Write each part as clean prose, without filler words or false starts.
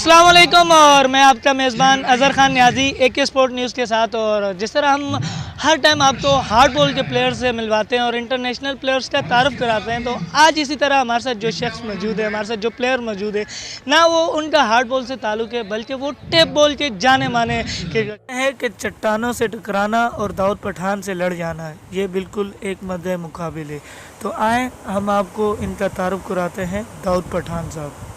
अस्सलाम वालेकुम और मैं आपका मेज़बान Azhar Khan Niazi AK sport news के साथ। और जिस तरह हम हर टाइम आपको हार्ड बॉल के प्लेयर्स से मिलवाते हैं और इंटरनेशनल प्लेयर्स का तारुफ कराते हैं, तो आज इसी तरह हमारे साथ जो शख्स मौजूद है, हमारे साथ जो प्लेयर मौजूद है, ना वो उनका हार्ड बॉल से ताल्लुक़ है बल्कि वो टेप बॉल के जाने माने क्रिकेटर है कि चट्टानों से टकराना और दाऊद पठान से लड़ जाना है, ये बिल्कुल एक मद्दे मुकाबिल है। तो आएँ हम आपको इनका तारुफ कराते हैं दाऊद पठान साहब।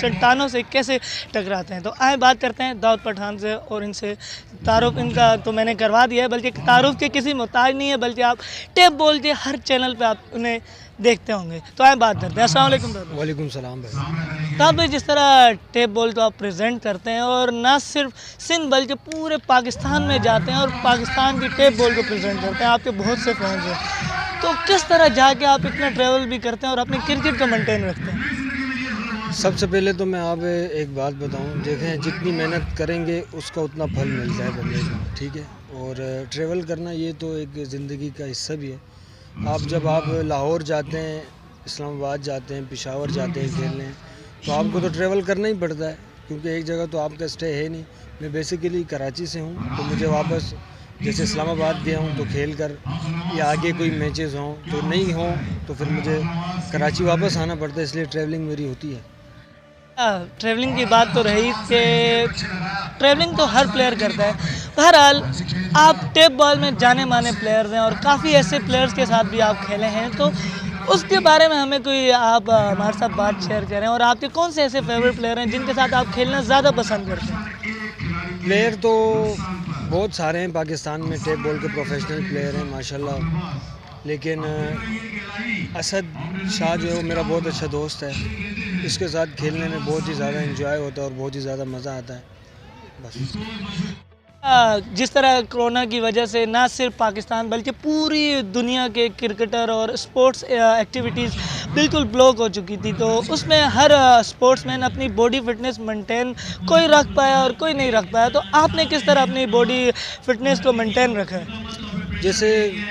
चट्टानों से कैसे टकराते हैं, तो आए बात करते हैं दाऊद पठान से और इनसे तारुफ इनका तो मैंने करवा दिया है, बल्कि तारुफ के किसी मोहताज नहीं है, बल्कि आप टेप बॉल के हर चैनल पे आप उन्हें देखते होंगे। तो आए बात करते हैं। अस्सलाम वालेकुम दाऊद। वालेकुम सलाम भाई। दाऊद भाई, जिस तरह टेप बॉल को आप प्रेजेंट करते हैं और ना सिर्फ सिंध बल्कि पूरे पाकिस्तान में जाते हैं और पाकिस्तान की टेप बॉल को प्रेजेंट करते हैं, आपके बहुत से फैंस हैं, तो किस तरह जाके आप इतना ट्रैवल भी करते हैं और अपनी क्रिकेट को मेंटेन रखते हैं? सबसे पहले तो मैं आप एक बात बताऊं, देखें जितनी मेहनत करेंगे उसका उतना फल मिलता है बंदे को, ठीक है। और ट्रैवल करना ये तो एक ज़िंदगी का हिस्सा भी है। आप लाहौर जाते हैं, इस्लामाबाद जाते हैं, पेशावर जाते हैं खेलने, तो आपको तो ट्रैवल करना ही पड़ता है, क्योंकि एक जगह तो आपका स्टे है नहीं। मैं बेसिकली कराची से हूँ, तो मुझे वापस जैसे इस्लामाबाद गया हूँ तो खेल कर या आगे कोई मैचेस हों तो नहीं हों तो फिर मुझे कराची वापस आना पड़ता है, इसलिए ट्रैवलिंग मेरी होती है। ट्रैवलिंग की बात तो रही कि ट्रैवलिंग तो हर प्लेयर करता है। बहरहाल आप टेप बॉल में जाने माने प्लेयर्स हैं और काफ़ी ऐसे प्लेयर्स के साथ भी आप खेले हैं, तो उसके बारे में हमें कोई आप हमारे साथ बात शेयर करें। और आपके कौन से ऐसे फेवरेट प्लेयर हैं जिनके साथ आप खेलना ज़्यादा पसंद करते हैं? प्लेयर तो बहुत सारे हैं पाकिस्तान में, टेप बॉल के प्रोफेशनल प्लेयर हैं माशाल्लाह, लेकिन असद शाह जो है वो मेरा बहुत अच्छा दोस्त है, इसके साथ खेलने में बहुत ही ज़्यादा एंजॉय होता है और बहुत ही ज़्यादा मज़ा आता है। बस जिस तरह कोरोना की वजह से ना सिर्फ पाकिस्तान बल्कि पूरी दुनिया के क्रिकेटर और स्पोर्ट्स एक्टिविटीज़ बिल्कुल ब्लॉक हो चुकी थी, तो उसमें हर स्पोर्ट्समैन अपनी बॉडी फिटनेस मेंटेन कोई रख पाया और कोई नहीं रख पाया, तो आपने किस तरह अपनी बॉडी फिटनेस को मेंटेन रखा है? जैसे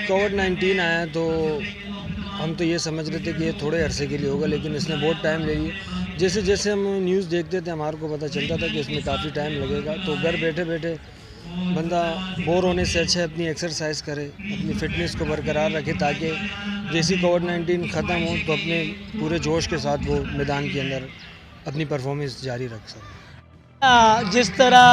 कोविड-19 आया तो हम तो ये समझ रहे थे कि ये थोड़े अरसे के लिए होगा, लेकिन इसने बहुत टाइम ले लिया। जैसे जैसे हम न्यूज़ देखते थे हमारे को पता चलता था कि इसमें काफ़ी टाइम लगेगा, तो घर बैठे बैठे बंदा बोर होने से अच्छा अपनी एक्सरसाइज करे, अपनी फ़िटनेस को बरकरार रखे, ताकि जैसे कोविड-19 ख़त्म हो तो अपने पूरे जोश के साथ वो मैदान के अंदर अपनी परफॉर्मेंस जारी रख सके। जिस तरह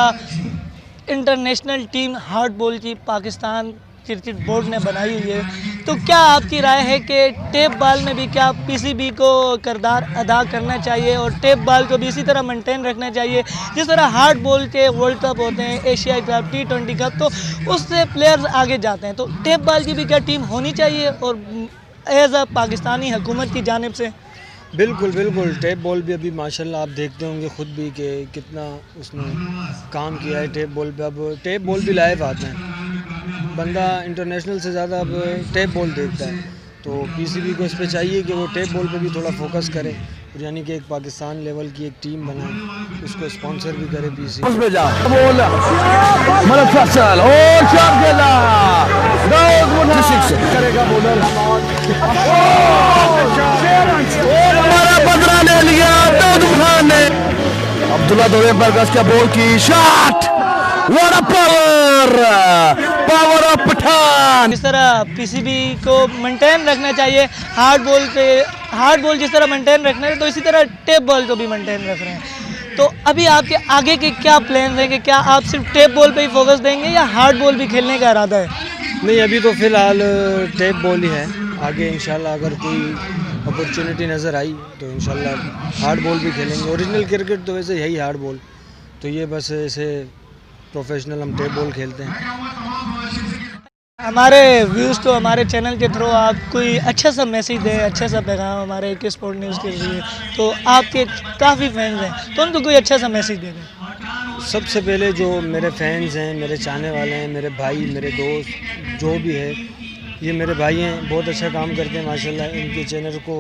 इंटरनेशनल टीम हार्ड बॉल की पाकिस्तान क्रिकेट बोर्ड ने बनाई हुई है, तो क्या आपकी राय है कि टेप बॉल में भी क्या PCB को किरदार अदा करना चाहिए और टेप बॉल को भी इसी तरह मेंटेन रखना चाहिए जिस तरह हार्ड बॉल के वर्ल्ड कप होते हैं, एशियाई कप, T20 कप, तो उससे प्लेयर्स आगे जाते हैं, तो टेप बॉल की भी क्या टीम होनी चाहिए और एज अ पाकिस्तानी हुकूमत की जानिब से? बिल्कुल बिल्कुल, टेप बॉल भी अभी माशाल्लाह आप देखते होंगे खुद भी कि कितना उसने काम किया है टेप बॉल पे। अब टेप बॉल भी लाइव आते हैं, बंदा इंटरनेशनल से ज़्यादा अब टेप बॉल देखता है, तो PCB को इस पे चाहिए कि वो टेप बॉल पे भी थोड़ा फोकस करे, और यानी कि एक पाकिस्तान लेवल की एक टीम बनाए, उसको स्पॉन्सर भी करे PCB। करेगा बॉलर बदला ले लिया अब्दुल्ला दौरे पर गज का बॉल की shot, what a power of Pathan. इस तरह PCB को मेंटेन रखना चाहिए, हार्ड बॉल जिस तरह मेंटेन रखना है, तो इसी तरह टेप बॉल को भी मेंटेन रख रहे हैं। तो अभी आपके आगे के क्या प्लान हैं कि क्या आप सिर्फ टेप बॉल पे ही फोकस देंगे या हार्ड बॉल भी खेलने का इरादा है? नहीं, अभी तो फ़िलहाल टेप बॉल ही है, आगे इंशाल्लाह अगर कोई अपॉर्चुनिटी नज़र आई तो इंशाल्लाह हार्ड बॉल भी खेलेंगे। ओरिजिनल क्रिकेट तो वैसे यही हार्ड बॉल, तो ये बस ऐसे प्रोफेशनल हम टेप बॉल खेलते हैं। हमारे व्यूज़ को हमारे चैनल के थ्रू आप कोई अच्छा सा मैसेज दें, अच्छा सा पैगाम हमारे AK स्पोर्ट न्यूज़ के लिए, तो आपके काफ़ी फैंस हैं, तो उनको कोई अच्छा सा मैसेज दे दें। सबसे पहले जो मेरे फैंस हैं, मेरे चाहने वाले हैं, मेरे भाई, मेरे दोस्त जो भी है, ये मेरे भाई हैं, बहुत अच्छा काम करते हैं माशाल्लाह। इनके चैनल को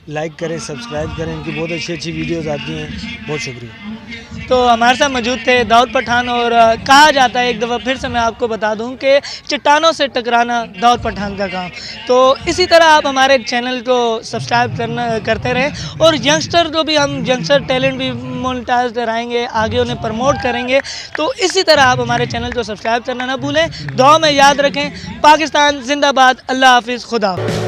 लाइक करें, सब्सक्राइब करें, इनकी बहुत अच्छी अच्छी वीडियोस आती हैं। बहुत शुक्रिया। तो हमारे साथ मौजूद थे दाऊद पठान, और कहा जाता है, एक दफ़ा फिर से मैं आपको बता दूं कि चट्टानों से टकराना दाऊद पठान का काम। तो इसी तरह आप हमारे चैनल को सब्सक्राइब करते रहें, और यंगस्टर जो भी हम यंगस्टर टैलेंट भी मोनेटाइज कराएंगे, आगे उन्हें प्रमोट करेंगे। तो इसी तरह आप हमारे चैनल को सब्सक्राइब करना ना भूलें। दुआ में याद रखें। पाकिस्तान जिंदाबाद। अल्लाह हाफिज़। खुदा हाफिज़।